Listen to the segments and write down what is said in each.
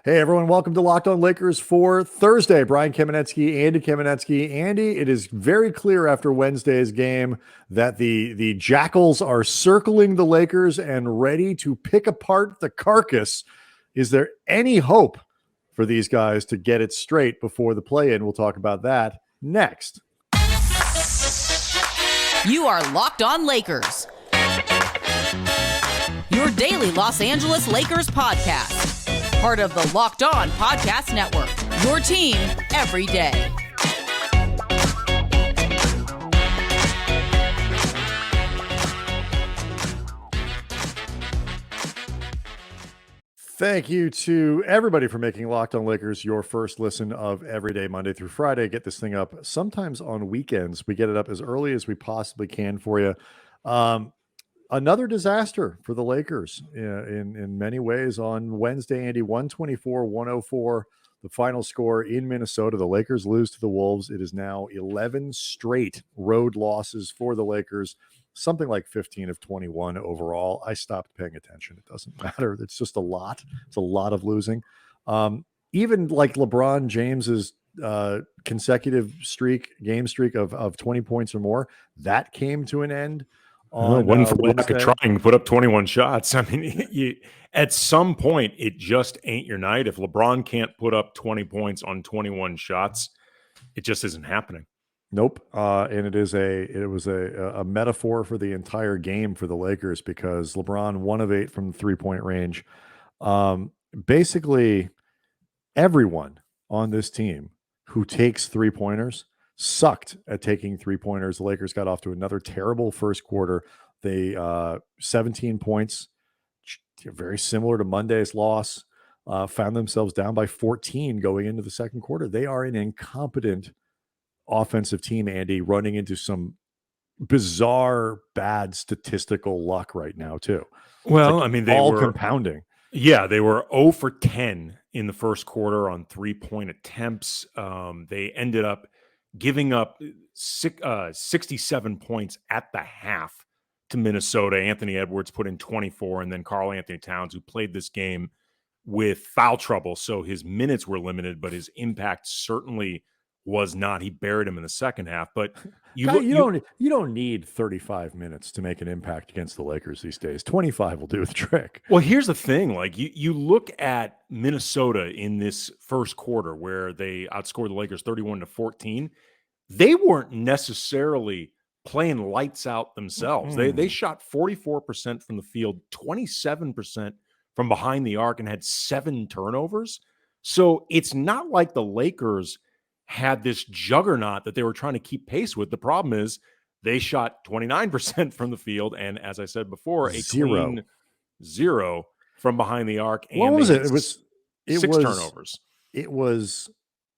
Hey everyone, welcome to Locked On Lakers for Thursday. Brian Kamenetsky, Andy Kamenetsky. Andy, it is very clear after Wednesday's game that the Jackals are circling the Lakers and ready to pick apart the carcass. Is there any hope for these guys to get it straight before the play-in? We'll talk about that next. You are Locked On Lakers, your daily Los Angeles Lakers podcast. Part of the Locked On Podcast Network, your team every day. Thank you to everybody for making Locked On Lakers your first listen of every day, Monday through Friday. Get this thing up sometimes on weekends. We get it up as early as we possibly can for you. Another disaster for the Lakers in many ways on Wednesday, Andy. 124-104, the final score in Minnesota. The Lakers lose to the Wolves. It is now 11 straight road losses for the Lakers, something like 15 of 21 overall. I stopped paying attention. It doesn't matter. It's just a lot. It's a lot of losing. Even like LeBron James's consecutive game streak of 20 points or more, that came to an end. One for lack of trying to put up 21 shots. I mean, at some point, it just ain't your night. If LeBron can't put up 20 points on 21 shots, it just isn't happening. Nope. And it was a metaphor for the entire game for the Lakers because LeBron 1 of 8 from the 3-point range. Basically, everyone on this team who takes 3-pointers sucked at taking 3-pointers. The Lakers got off to another terrible first quarter. They 17 points, very similar to Monday's loss, found themselves down by 14 going into the second quarter. They are an incompetent offensive team, Andy, running into some bizarre bad statistical luck right now too. Well, I mean, they all were compounding. Yeah, they were 0 for 10 in the first quarter on 3-point attempts. They ended up giving up 67 points at the half to Minnesota. Anthony Edwards put in 24, and then Karl Anthony-Towns, who played this game with foul trouble, so his minutes were limited, but his impact certainly was not. He buried him in the second half. But you don't need 35 minutes to make an impact against the Lakers these days. 25 will do the trick. Well, here's the thing. Like you look at Minnesota in this first quarter where they outscored the Lakers 31-14. They weren't necessarily playing lights out themselves. They shot 44% from the field, 27% from behind the arc, and had 7 turnovers. So it's not like the Lakers had this juggernaut that they were trying to keep pace with. The problem is they shot 29% from the field, and as I said before, a clean 0 from behind the arc. And what was it? It was 6 turnovers. It was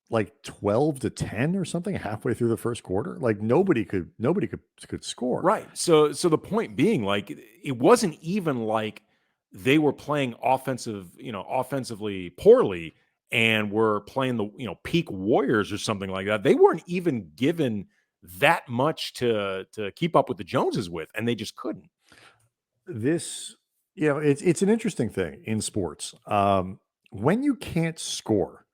like 12-10 or something halfway through the first quarter. Like nobody could score. Right. So the point being, like, it wasn't even like they were playing offensively poorly and were playing the peak Warriors or something like that. They weren't even given that much to keep up with the Joneses with, and they just couldn't. This, it's an interesting thing in sports. When you can't score,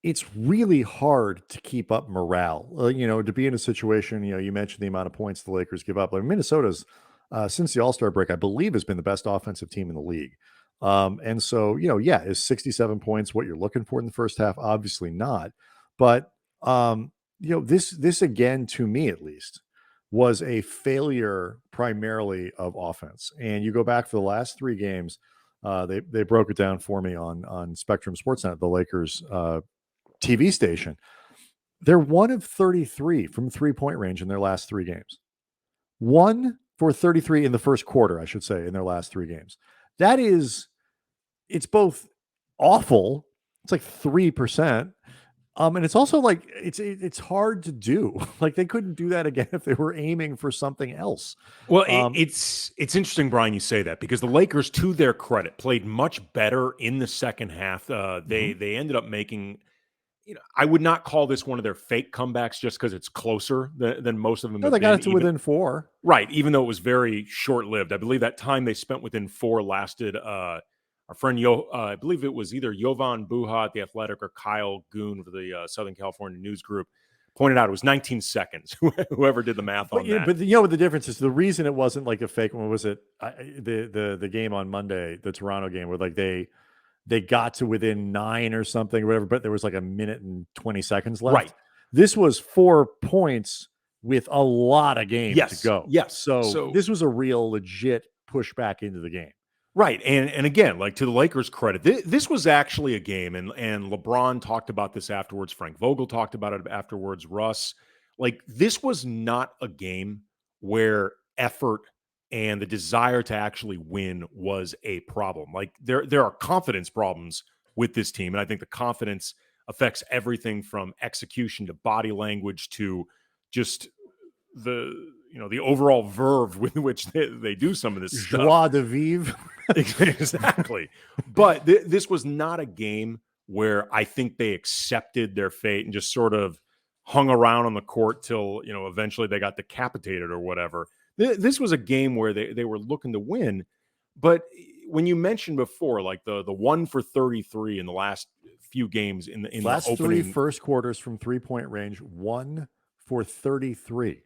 it's really hard to keep up morale. To be in a situation, you mentioned the amount of points the Lakers give up. Like Minnesota's, since the All-Star break, I believe, has been the best offensive team in the league. And so, is 67 points what you're looking for in the first half? Obviously not. But, this again, to me at least, was a failure primarily of offense. And you go back for the last 3 games, they broke it down for me on Spectrum Sportsnet, the Lakers TV station. They're 1 of 33 from 3-point range in their last 3 games. 1 for 33 in the first quarter, I should say, in their last 3 games. It's both awful. It's like 3%. And it's also like, it's hard to do. Like they couldn't do that again if they were aiming for something else. Well, it's interesting, Brian, you say that because the Lakers, to their credit, played much better in the second half. They ended up making, I would not call this one of their fake comebacks just because it's closer than most of them. No, they got it to within 4. Right. Even though it was very short lived. I believe that time they spent within 4 lasted our friend I believe it was either Jovan Buha at The Athletic or Kyle Goon for the Southern California News Group, pointed out it was 19 seconds. Whoever did the math on that. But you know what the difference is? The reason it wasn't like a fake one was it the game on Monday, the Toronto game, where like they got to within 9 or something or whatever, but there was like a minute and 20 seconds left. Right. This was 4 points with a lot of game to go. Yes. So this was a real legit push back into the game. Right. And again, like to the Lakers' credit, this was actually a game, and LeBron talked about this afterwards. Frank Vogel talked about it afterwards. Russ, like this was not a game where effort and the desire to actually win was a problem. Like there are confidence problems with this team, and I think the confidence affects everything from execution to body language to just the overall verve with which they do some of this Joie stuff. de vivre. Exactly. But this was not a game where I think they accepted their fate and just sort of hung around on the court till, eventually they got decapitated or whatever. This was a game where they were looking to win. But when you mentioned before, like the 1 for 33 in the last few games in the last the opening 3 first quarters from 3-point range, 1 for 33.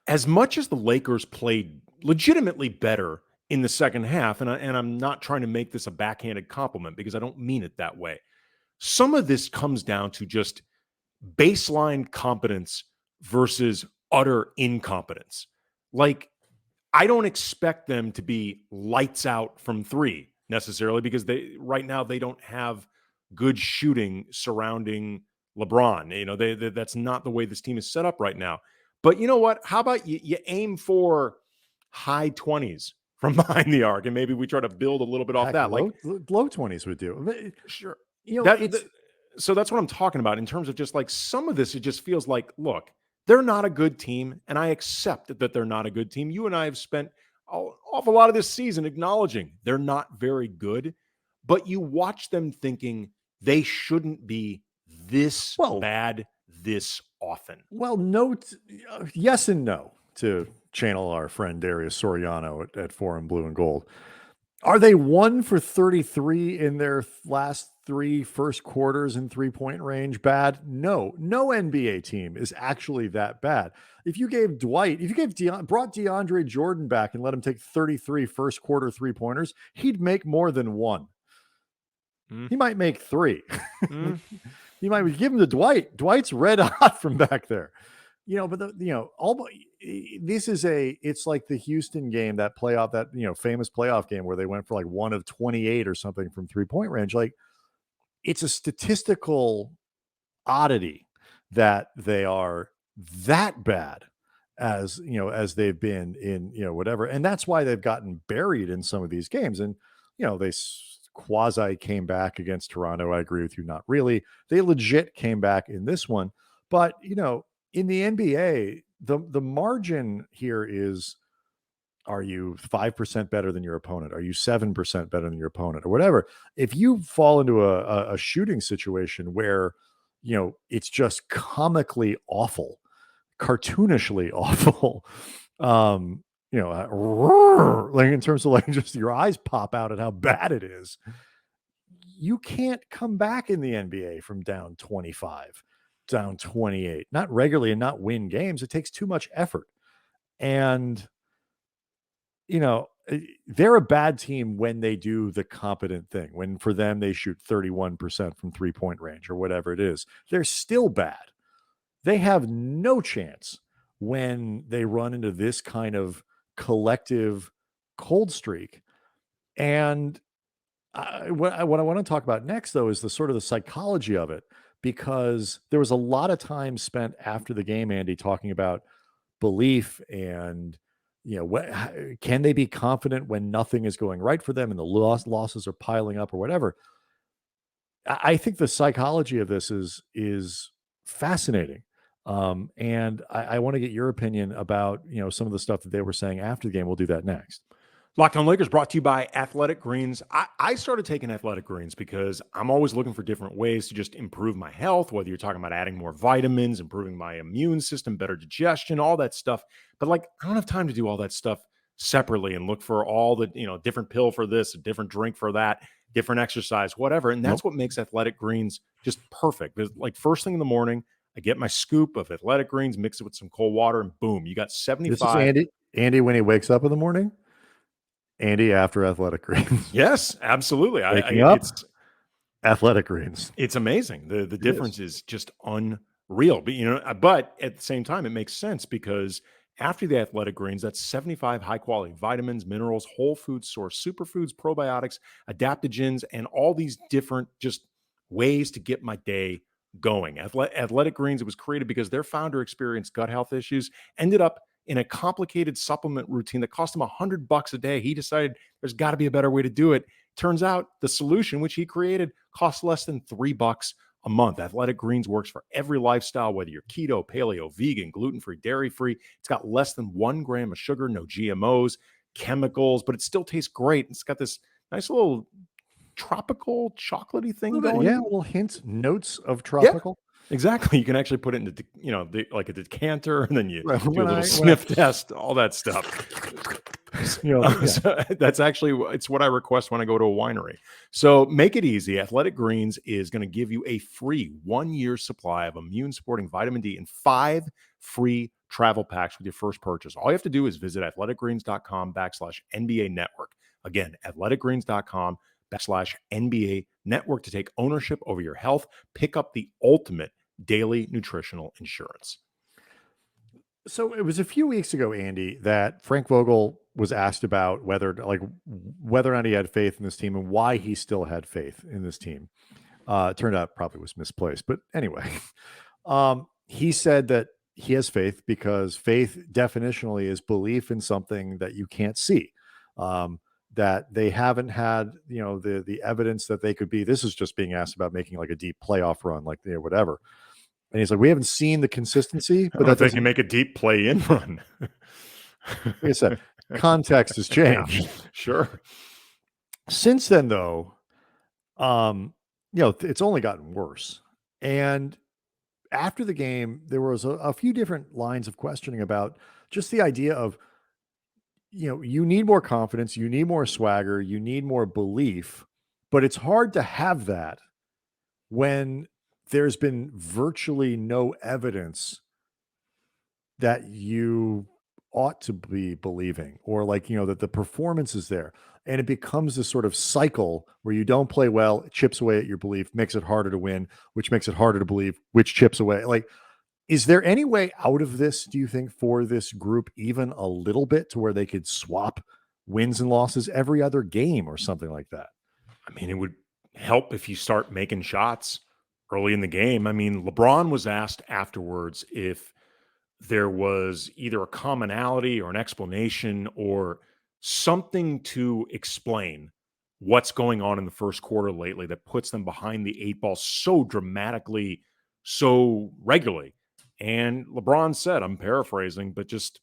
As much as the Lakers played legitimately better in the second half, and I'm not trying to make this a backhanded compliment because I don't mean it that way. Some of this comes down to just baseline competence versus utter incompetence. Like, I don't expect them to be lights out from 3 necessarily because right now they don't have good shooting surrounding LeBron. That's not the way this team is set up right now. But you know what? How about you aim for high 20s from behind the arc, and maybe we try to build a little bit off that. Low 20s would do. Sure. So that's what I'm talking about in terms of just like some of this. It just feels like, look, they're not a good team, and I accept that they're not a good team. You and I have spent an awful lot of this season acknowledging they're not very good, but you watch them thinking they shouldn't be this bad this often. Well, yes and no, to channel our friend Darius Soriano at Forum Blue and Gold. Are they 1 for 33 in their last 3 first quarters in 3-point range bad? No NBA team is actually that bad. If you gave brought DeAndre Jordan back and let him take 33 first quarter 3-pointers, he'd make more than 1. He might make 3. You might give him to Dwight. Dwight's red hot from back there. It's like the Houston game, that famous playoff game where they went for like 1 of 28 or something from 3-point range. Like, it's a statistical oddity that they are that bad as they've been in, whatever. And that's why they've gotten buried in some of these games. And, they quasi came back against Toronto. I agree with you. Not really. They legit came back in this one, but in the NBA, the margin here is, are you 5% better than your opponent? Are you 7% better than your opponent or whatever? If you fall into a shooting situation where, it's just comically awful, cartoonishly awful, like in terms of like just your eyes pop out at how bad it is, you can't come back in the NBA from down 25, down 28, not regularly, and not win games. It takes too much effort. And, they're a bad team when they do the competent thing, when for them they shoot 31% from 3-point range or whatever it is. They're still bad. They have no chance when they run into this kind of collective cold streak. And what I want to talk about next, though, is the sort of the psychology of it, because there was a lot of time spent after the game, Andy, talking about belief and, can they be confident when nothing is going right for them and the losses are piling up or whatever. I think the psychology of this is fascinating. And I want to get your opinion about, some of the stuff that they were saying after the game. We'll do that next. Locked On Lakers brought to you by Athletic Greens. I started taking Athletic Greens because I'm always looking for different ways to just improve my health, whether you're talking about adding more vitamins, improving my immune system, better digestion, all that stuff. But like, I don't have time to do all that stuff separately and look for all the, different pill for this, a different drink for that. different exercise, whatever. And that's Nope. what makes Athletic Greens just perfect. There's, like, first thing in the morning, I get my scoop of Athletic Greens, mix it with some cold water, and boom, you got This is 75. Andy when he wakes up in the morning. Andy after Athletic Greens. Yes, absolutely. Waking up, It's Athletic Greens. it's amazing. The It difference is just unreal. But but at the same time, it makes sense because after the Athletic Greens, that's 75 high quality vitamins, minerals, whole food source, superfoods, probiotics, adaptogens, and all these different just ways to get my day going. Athletic Greens, it was created because their founder experienced gut health issues, ended up in a complicated supplement routine that cost him $100 a day. He decided there's got to be a better way to do it. Turns out the solution, which he created, costs less than $3 a month. Athletic Greens works for every lifestyle, whether you're keto, paleo, vegan, gluten-free, dairy-free. It's got less than 1 gram of sugar, no GMOs, chemicals, but it still tastes great. It's got this nice little tropical chocolatey thing going. Yeah, little hints, notes of Yeah, tropical. exactly. You can actually put it into, like a decanter, and then you Right, do a when little I- sniff test, all that stuff. Yeah. So that's actually, it's what I request when I go to a winery. So make it easy. Athletic Greens is going to give you a free 1-year supply of immune supporting vitamin D and 5 free travel packs with your first purchase. All you have to do is visit athleticgreens.com/NBA network. Again, athleticgreens.com/NBA network to take ownership over your health. Pick up the ultimate daily nutritional insurance. So it was a few weeks ago, Andy, that Frank Vogel was asked about whether or not he had faith in this team and why he still had faith in this team. It turned out probably was misplaced, but anyway, he said that he has faith because faith definitionally is belief in something that you can't see. That they haven't had, the evidence that they could be. This is just being asked about making like a deep playoff run, like whatever. And he's like, we haven't seen the consistency, but But they can make a deep play-in run. like I said, context has changed. Yeah, sure. Since then, though, it's only gotten worse. And after the game, there was a few different lines of questioning about just the idea of, you need more confidence, you need more swagger, you need more belief, but it's hard to have that when there's been virtually no evidence that you ought to be believing, or that the performance is there, and it becomes this sort of cycle where you don't play well, it chips away at your belief, makes it harder to win, which makes it harder to believe, which chips away. Like, is there any way out of this, do you think, for this group, even a little bit, to where they could swap wins and losses every other game or something like that? I mean, it would help if you start making shots early in the game. I mean, LeBron was asked afterwards if there was either a commonality or an explanation or something to explain what's going on in the first quarter lately that puts them behind the 8 ball so dramatically, so regularly. And LeBron said, I'm paraphrasing, but just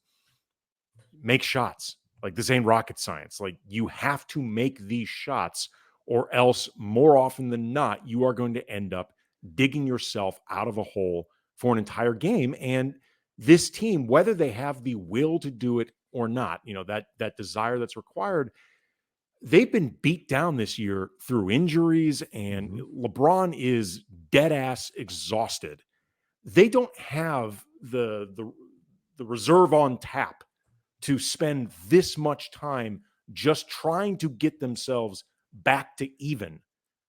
make shots. Like, this ain't rocket science. Like, you have to make these shots, or else more often than not, you are going to end up digging yourself out of a hole for an entire game. And this team, whether they have the will to do it or not, that desire that's required, they've been beat down this year through injuries, and LeBron is dead ass exhausted. They don't have the reserve on tap to spend this much time just trying to get themselves back to even,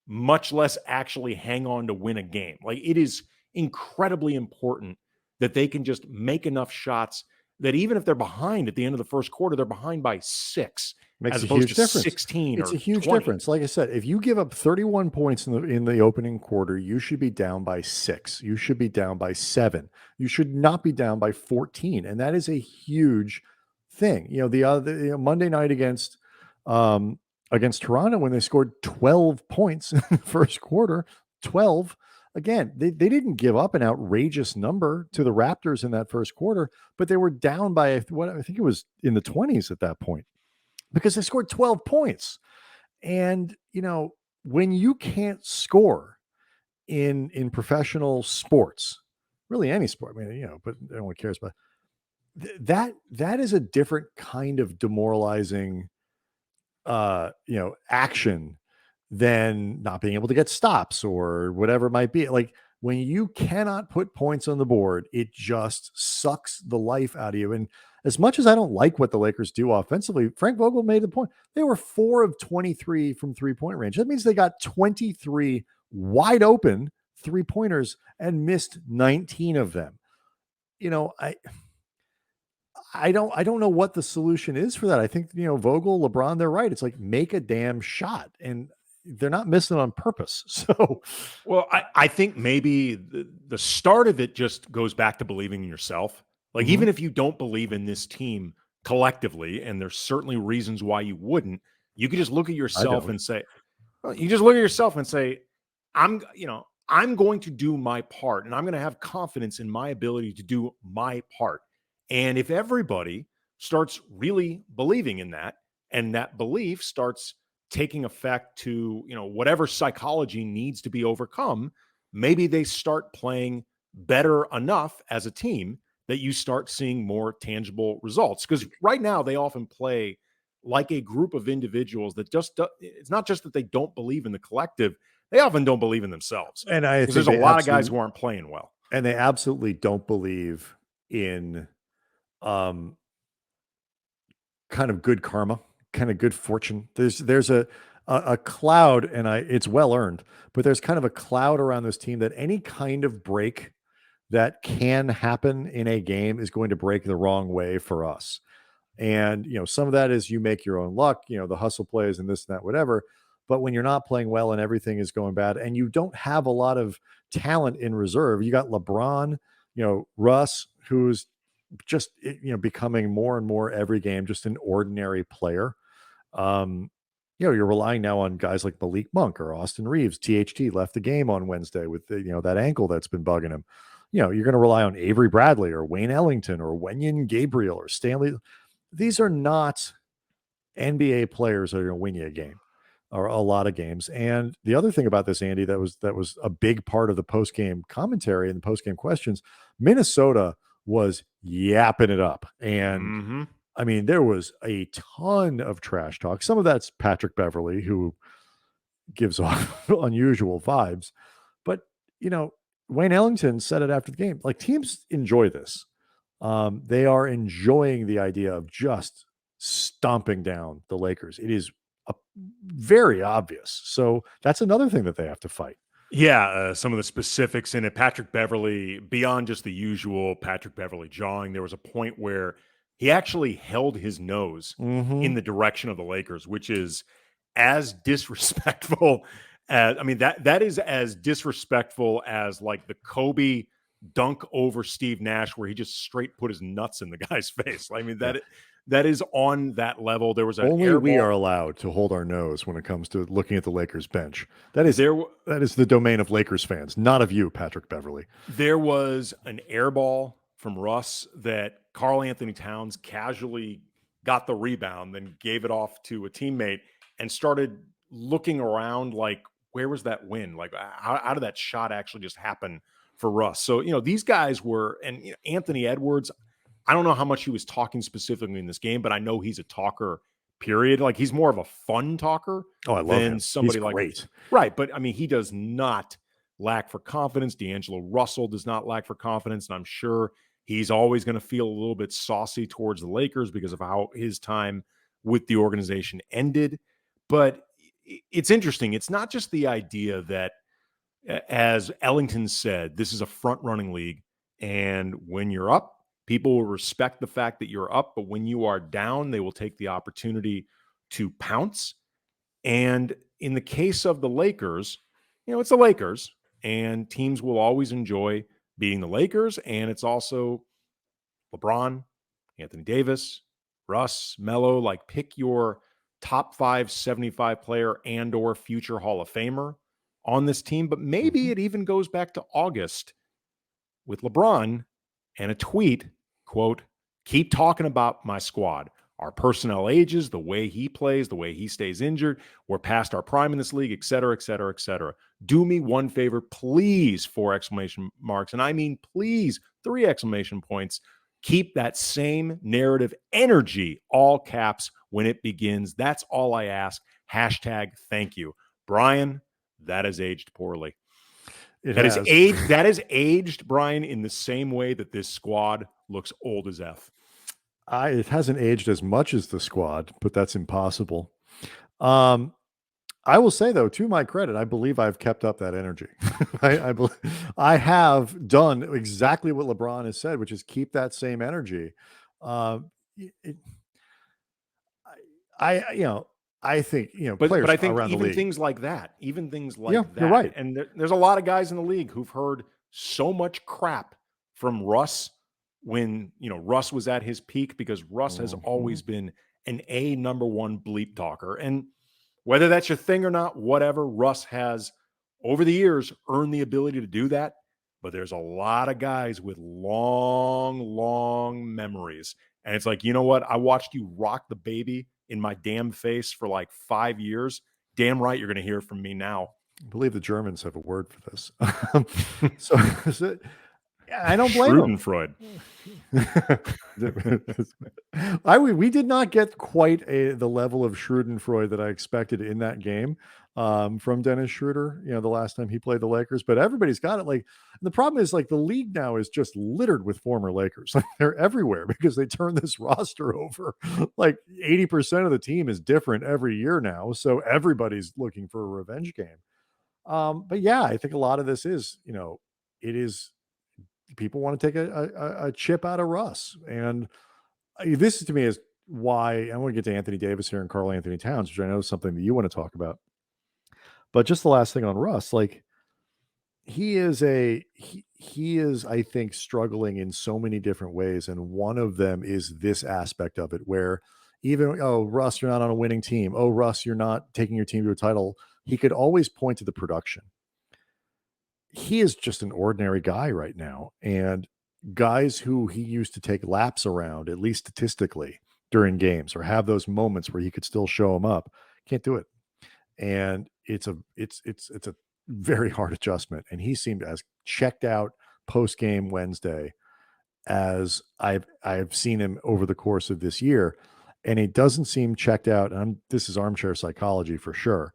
much less actually hang on to win a game. Like, it is incredibly important that they can just make enough shots that even if they're behind at the end of the first quarter, they're behind by 6, Makes as a opposed huge to difference. 16 It's or a huge 20. difference. Like I said, if you give up 31 points in the opening quarter, you should be down by 6. You should be down by 7. You should not be down by 14, and that is a huge thing. The other Monday night against Toronto, when they scored 12 points in the first quarter, 12. Again, they didn't give up an outrageous number to the Raptors in that first quarter, but they were down by what I think it was in the 20s at that point, because they scored 12 points. And, when you can't score in professional sports, really any sport, I mean, but no one cares about that is a different kind of demoralizing, action than not being able to get stops or whatever it might be. Like when you cannot put points on the board, it just sucks the life out of you. And as much as I don't like what the Lakers do offensively, Frank Vogel made the point. They were 4 of 23 from 3-point range. That means they got 23 wide open 3-pointers and missed 19 of them. You know, I don't know what the solution is for that. I think, Vogel, LeBron, they're right. It's like, make a damn shot, and they're not missing on purpose. So, well, I think maybe the start of it just goes back to believing in yourself. Like, even if you don't believe in this team collectively, and there's certainly reasons why you wouldn't, you could just look at yourself and say, well, you just look at yourself and say, I'm going to do my part, and I'm going to have confidence in my ability to do my part. And if everybody starts really believing in that, and that belief starts taking effect to, whatever psychology needs to be overcome, maybe they start playing better enough as a team that you start seeing more tangible results. Because right now they often play like a group of individuals that it's not just that they don't believe in the collective, they often don't believe in themselves. And I think there's a lot of guys who aren't playing well. And they absolutely don't believe in kind of good karma, kind of good fortune. There's a cloud, and it's well earned, but there's kind of a cloud around this team that any kind of break that can happen in a game is going to break the wrong way for us. And, some of that is you make your own luck, the hustle plays and this and that, whatever. But when you're not playing well and everything is going bad and you don't have a lot of talent in reserve, you got LeBron, Russ, who's just, becoming more and more every game, just an ordinary player. You're relying now on guys like Malik Monk or Austin Reeves. THT left the game on Wednesday with that ankle that's been bugging him. You're going to rely on Avery Bradley or Wayne Ellington or Wenyen Gabriel or Stanley. These are not NBA players that are going to win you a game or a lot of games. And the other thing about this, Andy, that was a big part of the post-game commentary and the post-game questions, Minnesota was yapping it up. And I mean, there was a ton of trash talk. Some of that's Patrick Beverley, who gives off unusual vibes. But, Wayne Ellington said it after the game. Like, teams enjoy this. They are enjoying the idea of just stomping down the Lakers. It is very obvious. So that's another thing that they have to fight. Yeah, some of the specifics in it. Patrick Beverley, beyond just the usual Patrick Beverley jawing, there was a point where he actually held his nose in the direction of the Lakers, which is as disrespectful as, that is as disrespectful as like the Kobe dunk over Steve Nash, where he just straight put his nuts in the guy's face. That is on that level. There was only we are allowed to hold our nose when it comes to looking at the Lakers bench. That is the domain of Lakers fans, not of you, Patrick Beverley. There was an air ball from Russ that Karl Anthony-Towns casually got the rebound, then gave it off to a teammate and started looking around like, where was that win? Like, how did that shot actually just happen for Russ? So, these guys were, and Anthony Edwards, I don't know how much he was talking specifically in this game, but I know he's a talker, period. Like, he's more of a fun talker than somebody he's like great. Right. But he does not lack for confidence. D'Angelo Russell does not lack for confidence. And I'm sure he's always going to feel a little bit saucy towards the Lakers because of how his time with the organization ended. But it's interesting. It's not just the idea that, as Ellington said, this is a front-running league. And when you're up, people will respect the fact that you're up. But when you are down, they will take the opportunity to pounce. And in the case of the Lakers, it's the Lakers. And teams will always enjoy beating the Lakers. And it's also LeBron, Anthony Davis, Russ, Melo. Like, pick your top 5 75 player and or future Hall of Famer on this team. But maybe it even goes back to August with LeBron and a tweet, quote, "Keep talking about my squad. Our personnel ages, the way he plays, the way he stays injured. We're past our prime in this league, et cetera, et cetera, et cetera. Do me one favor, please," 4 exclamation marks. And I mean, please, 3 exclamation points. Keep that same narrative energy, all caps, when it begins. That's all I ask. #thank you. Brian, that has aged poorly. It That has. is aged. That is aged, Brian, in the same way that this squad looks old as F. It hasn't aged as much as the squad, but that's impossible. I will say though, to my credit, I believe I've kept up that energy. I have done exactly what LeBron has said, which is keep that same energy. It, I think players But I think around the even league. things like that, You're right. and there's a lot of guys in the league who've heard so much crap from Russ when Russ was at his peak, because Russ has always been an number one bleep talker. And whether that's your thing or not, whatever, Russ has over the years earned the ability to do that. But there's a lot of guys with long, long memories. And it's like, you know what? I watched you rock the baby in my damn face for like 5 years. Damn right, you're going to hear from me now. I believe the Germans have a word for this. so I don't blame him. Schadenfreude. We did not get quite the level of Schadenfreude that I expected in that game from Dennis Schroeder, the last time he played the Lakers, but everybody's got it. Like, the problem is, like, the league now is just littered with former Lakers. Like, they're everywhere because they turn this roster over. Like 80% of the team is different every year now. So everybody's looking for a revenge game. But yeah, I think a lot of this is, it is, people want to take a chip out of Russ. And this to me is why I want to get to Anthony Davis here and Karl Anthony-Towns, which I know is something that you want to talk about. But just the last thing on Russ, like, he is, I think, struggling in so many different ways. And one of them is this aspect of it where even, oh, Russ, you're not on a winning team. Oh, Russ, you're not taking your team to a title. He could always point to the production. He is just an ordinary guy right now. And guys who he used to take laps around, at least statistically, during games, or have those moments where he could still show them up, can't do it. And it's a very hard adjustment. And he seemed as checked out post game Wednesday as I've seen him over the course of this year. And he doesn't seem checked out. And this is armchair psychology for sure.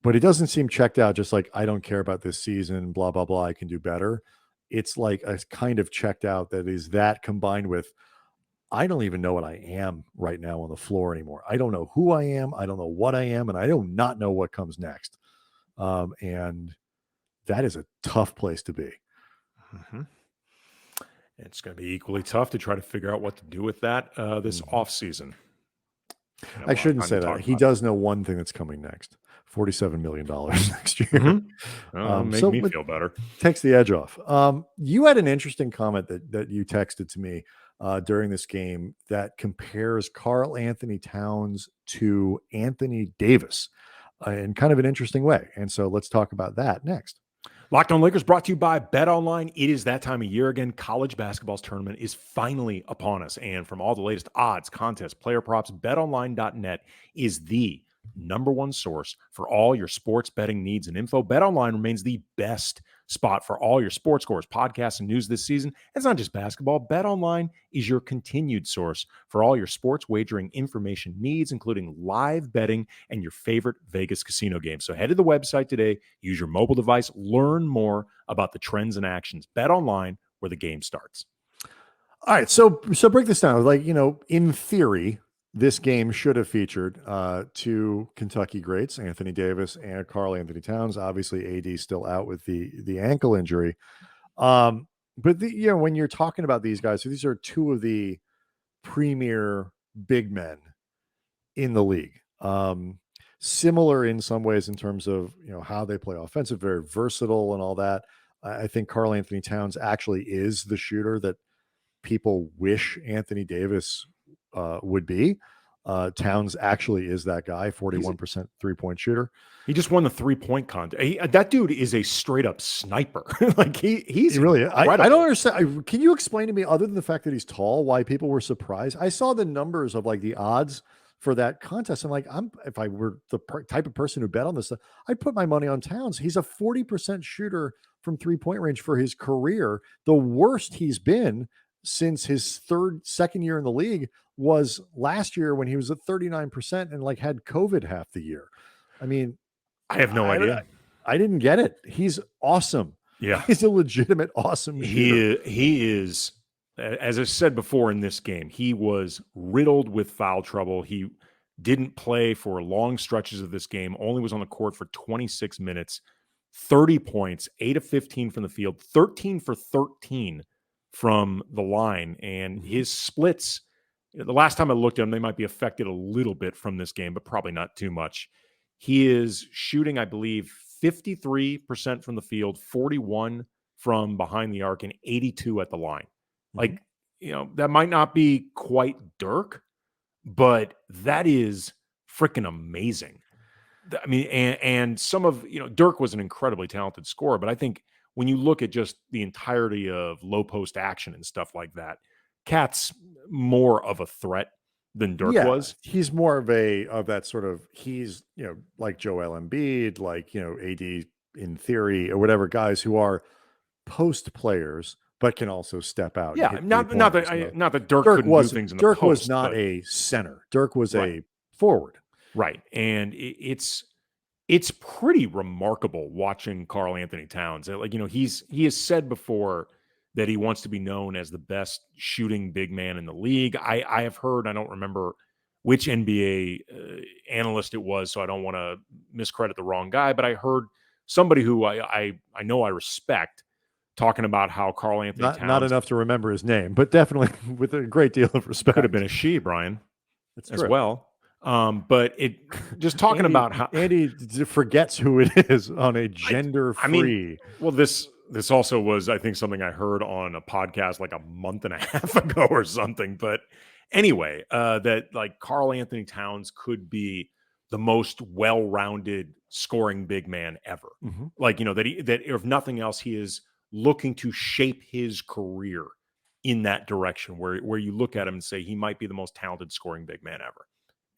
But it doesn't seem checked out, just like, I don't care about this season, blah, blah, blah, I can do better. It's like a kind of checked out that is that combined with, I don't even know what I am right now on the floor anymore. I don't know who I am. I don't know what I am. And I do not know what comes next. And that is a tough place to be. Mm-hmm. It's going to be equally tough to try to figure out what to do with that this offseason. I shouldn't say that. He does know one thing that's coming next. $47 million next year. Make me feel better. Takes the edge off. You had an interesting comment that you texted to me during this game that compares Karl Anthony-Towns to Anthony Davis in kind of an interesting way. And so let's talk about that next. Locked On Lakers brought to you by BetOnline. It is that time of year again. College basketball's tournament is finally upon us. And from all the latest odds, contests, player props, betonline.net is the number one source for all your sports betting needs and info. BetOnline remains the best spot for all your sports scores, podcasts, and news this season. It's not just basketball. BetOnline is your continued source for all your sports wagering information needs, including live betting and your favorite Vegas casino games. So head to the website today, use your mobile device, learn more about the trends and actions. BetOnline, where the game starts. All right, so break this down. Like, in theory, this game should have featured two Kentucky greats, Anthony Davis and Karl Anthony-Towns. Obviously, AD still out with the ankle injury. But when you're talking about these guys, so these are two of the premier big men in the league. Similar in some ways in terms of how they play offensive, very versatile and all that. I think Karl Anthony-Towns actually is the shooter that people wish Anthony Davis would be. Towns actually is that guy, 41% 3-point shooter. He just won the 3-point contest. That dude is a straight up sniper. Like he's he really. I don't understand. Can you explain to me, other than the fact that he's tall, why people were surprised? I saw the numbers of like the odds for that contest. I'm like, if I were the type of person who bet on this stuff, I'd put my money on Towns. He's a 40% shooter from 3-point range for his career. The worst he's been since his second year in the league was last year when he was at 39% and like had COVID half the year. I mean, I have no idea. I didn't get it. He's awesome. Yeah. He's a legitimate awesome shooter. He is, as I said before in this game, he was riddled with foul trouble. He didn't play for long stretches of this game, only was on the court for 26 minutes, 30 points, 8 of 15 from the field, 13 for 13 from the line. And his splits, the last time I looked at him, they might be affected a little bit from this game, but probably not too much. He is shooting, I believe, 53% from the field, 41 from behind the arc, and 82 at the line. Like, that might not be quite Dirk, but that is freaking amazing. I mean, and some of, Dirk was an incredibly talented scorer, but I think when you look at just the entirety of low post action and stuff like that, Cat's more of a threat than Dirk was. He's more of that sort of, he's, like Joel Embiid, like, AD in theory or whatever, guys who are post players, but can also step out. Yeah, not that Dirk couldn't do things in the Dirk post. Was not a center. Dirk was a forward. Right. And it's pretty remarkable watching Karl Anthony-Towns. Like, he has said before that he wants to be known as the best shooting big man in the league. I have heard, I don't remember which NBA analyst it was, so I don't want to miscredit the wrong guy, but I heard somebody who I know I respect talking about how Karl Anthony-Towns... Not enough to remember his name, but definitely with a great deal of respect. Could have been a she, Brian, That's as true. well. But it just talking about how Andy forgets who it is on a gender-free. Well, this also was, I think, something I heard on a podcast like a month and a half ago or something. But anyway, that like Karl Anthony-Towns could be the most well-rounded scoring big man ever. Like, that if nothing else, he is looking to shape his career in that direction where you look at him and say he might be the most talented scoring big man ever.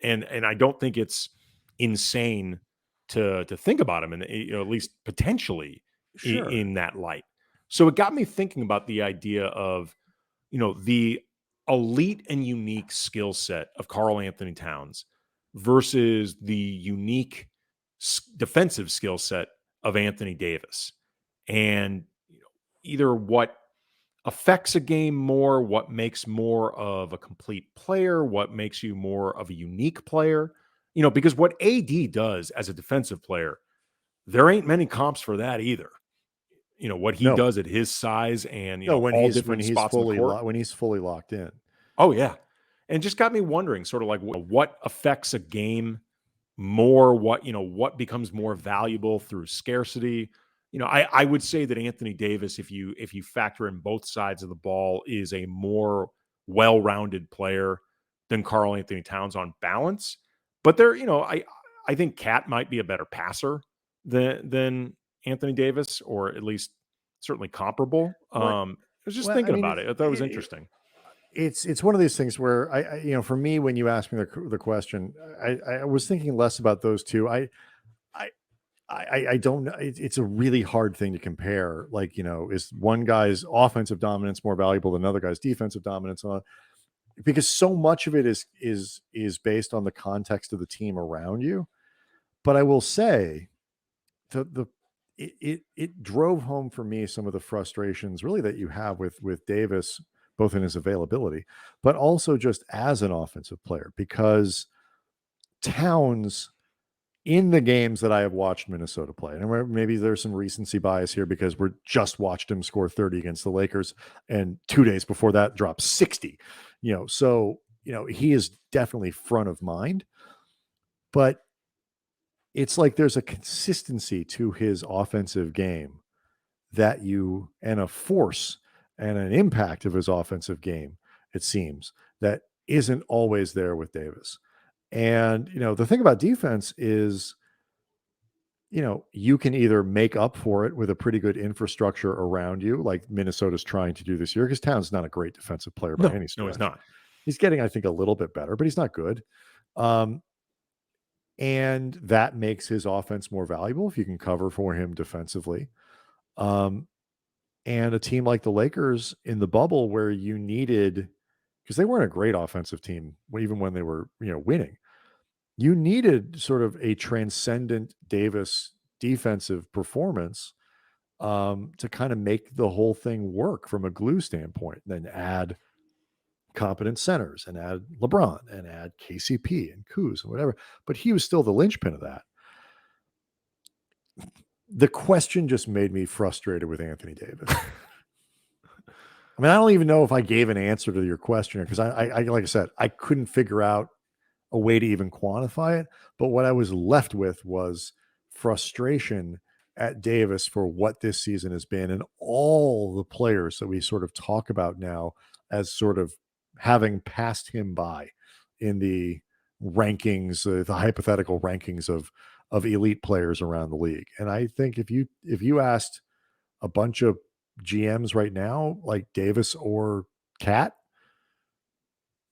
And I don't think it's insane to think about him, and at least potentially in that light. So it got me thinking about the idea of the elite and unique skill set of Karl Anthony-Towns versus the unique defensive skill set of Anthony Davis, and either what affects a game more, what makes more of a complete player, what makes you more of a unique player, because what AD does as a defensive player, there ain't many comps for that either. What he does at his size and, when all he's different spots in the court. when he's fully locked in. Oh yeah. And it just got me wondering sort of like what affects a game more, what becomes more valuable through scarcity. I would say that Anthony Davis, if you factor in both sides of the ball, is a more well-rounded player than Karl Anthony-Towns on balance. But I think Cat might be a better passer than Anthony Davis, or at least certainly comparable. I was just thinking about it. I thought it was interesting. It's one of these things where I for me, when you asked me the question, I was thinking less about those two. I don't know. It's a really hard thing to compare. Like, is one guy's offensive dominance more valuable than another guy's defensive dominance because so much of it is based on the context of the team around you. But I will say it drove home for me some of the frustrations really that you have with Davis, both in his availability, but also just as an offensive player, because Towns, in the games that I have watched Minnesota play, and maybe there's some recency bias here because we're just watched him score 30 against the Lakers, and 2 days before that dropped 60, so, he is definitely front of mind, but it's like there's a consistency to his offensive game and a force and an impact of his offensive game, it seems, that isn't always there with Davis. And, the thing about defense is, you can either make up for it with a pretty good infrastructure around you, like Minnesota's trying to do this year, because Towns not a great defensive player by any stretch. No, he's not. He's getting, I think, a little bit better, but he's not good. And that makes his offense more valuable if you can cover for him defensively. And a team like the Lakers in the bubble, where you needed, because they weren't a great offensive team even when they were, winning. You needed sort of a transcendent Davis defensive performance to kind of make the whole thing work from a glue standpoint. Then add competent centers and add LeBron and add KCP and Kuz and whatever. But he was still the linchpin of that. The question just made me frustrated with Anthony Davis. I mean, I don't even know if I gave an answer to your question because I like I said, I couldn't figure out a way to even quantify it. But what I was left with was frustration at Davis for what this season has been and all the players that we sort of talk about now as sort of having passed him by in the rankings, the hypothetical rankings of elite players around the league. And I think if you asked a bunch of GMs right now, like Davis or Cat,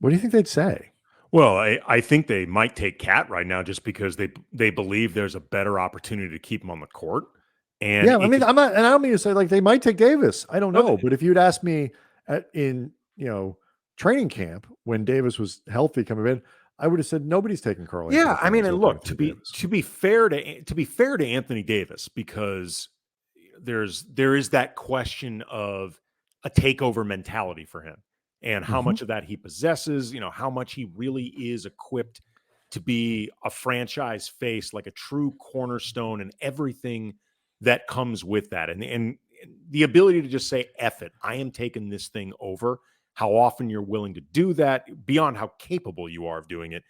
what do you think they'd say? Well, I think they might take Cat right now just because they believe there's a better opportunity to keep him on the court. And yeah, I mean, I'm not, and I don't mean to say like they might take Davis. I don't know, but if you'd asked me in training camp when Davis was healthy coming in, I would have said nobody's taking Karl. Yeah, I mean, Anthony-Towns and over look, Anthony Davis. to be fair to Anthony Davis, because there is that question of a takeover mentality for him and how much of that he possesses, how much he really is equipped to be a franchise face, like a true cornerstone and everything that comes with that. And the ability to just say, F it, I am taking this thing over. How often you're willing to do that beyond how capable you are of doing it.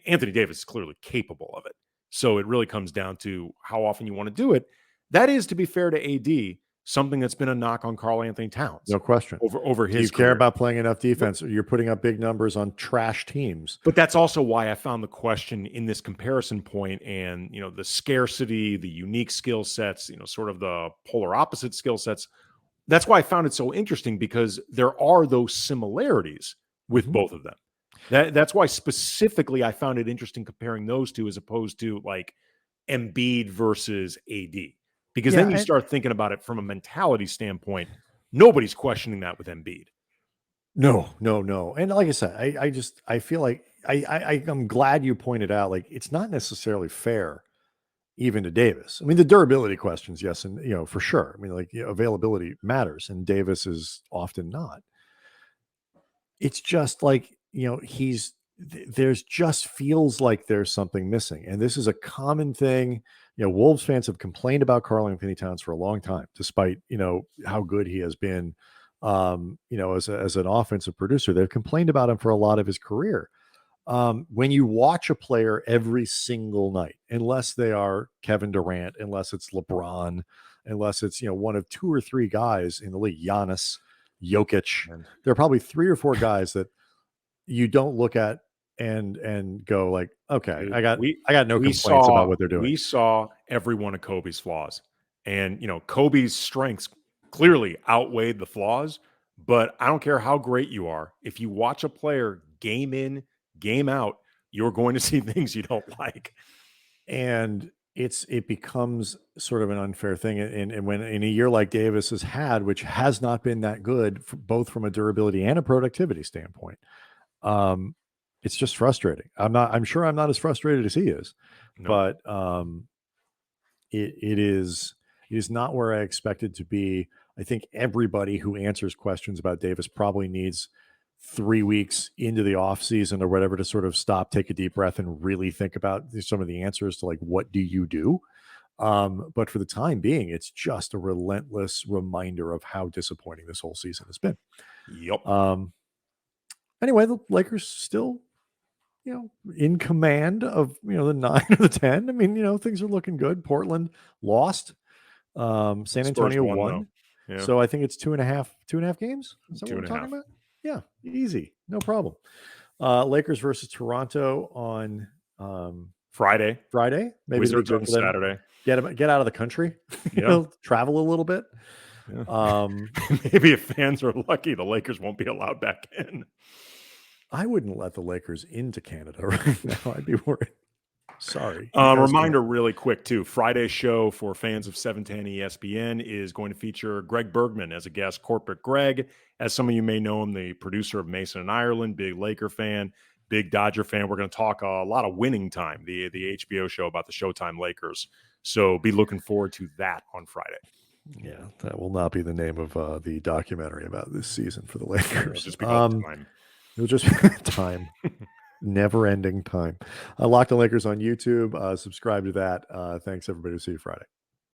Anthony Davis is clearly capable of it. So it really comes down to how often you want to do it. That is, to be fair to AD, something that's been a knock on Karl Anthony-Towns. No question. Over his Do you care career. about playing enough defense? You're putting up big numbers on trash teams. But that's also why I found the question in this comparison point and, the scarcity, the unique skill sets, sort of the polar opposite skill sets. That's why I found it so interesting, because there are those similarities with both of them. That's why specifically I found it interesting comparing those two as opposed to like Embiid versus AD. Because then you start thinking about it from a mentality standpoint. Nobody's questioning that with Embiid. No. And like I said, I feel like I'm glad you pointed out, like, it's not necessarily fair even to Davis. I mean, the durability questions, yes. And, for sure. I mean, like, availability matters and Davis is often not. It's just like, there's just feels like there's something missing. And this is a common thing. Wolves fans have complained about Karl Anthony-Towns for a long time, despite, how good he has been, as an offensive producer. They've complained about him for a lot of his career. When you watch a player every single night, unless they are Kevin Durant, unless it's LeBron, unless it's, one of two or three guys in the league, Giannis, Jokic, there are probably three or four guys that you don't look at and go like, okay, I got no complaints about what they're doing. We saw every one of Kobe's flaws, and Kobe's strengths clearly outweighed the flaws. But I don't care how great you are, if you watch a player game in, game out, you're going to see things you don't like. And it becomes sort of an unfair thing. And when in a year like Davis has had, which has not been that good, both from a durability and a productivity standpoint, it's just frustrating. I'm sure I'm not as frustrated as he is, but it is not where I expected to be. I think everybody who answers questions about Davis probably needs 3 weeks into the off season or whatever to sort of stop, take a deep breath, and really think about some of the answers to, like, what do you do? But for the time being, it's just a relentless reminder of how disappointing this whole season has been. Yep. Anyway, the Lakers still, in command of, the 9 or the 10. I mean, things are looking good. Portland lost. San Antonio won. Yeah. So I think it's 2.5 games. Is that what we're talking about? Yeah, easy. No problem. Lakers versus Toronto on Friday. Maybe Wizards on Saturday. Get out of the country. Travel a little bit. Yeah. Maybe if fans are lucky, the Lakers won't be allowed back in. I wouldn't let the Lakers into Canada right now. I'd be worried. Sorry. Reminder really quick, too. Friday's show for fans of 710 ESPN is going to feature Greg Bergman as a guest. Corporate Greg, as some of you may know him, the producer of Mason and Ireland, big Laker fan, big Dodger fan. We're going to talk a lot of Winning Time, the HBO show about the Showtime Lakers. So be looking forward to that on Friday. Yeah, that will not be the name of the documentary about this season for the Lakers. It'll just be called Time. It'll just time. Never-ending time. Locked On Lakers on YouTube. Subscribe to that. Thanks, everybody. See you Friday.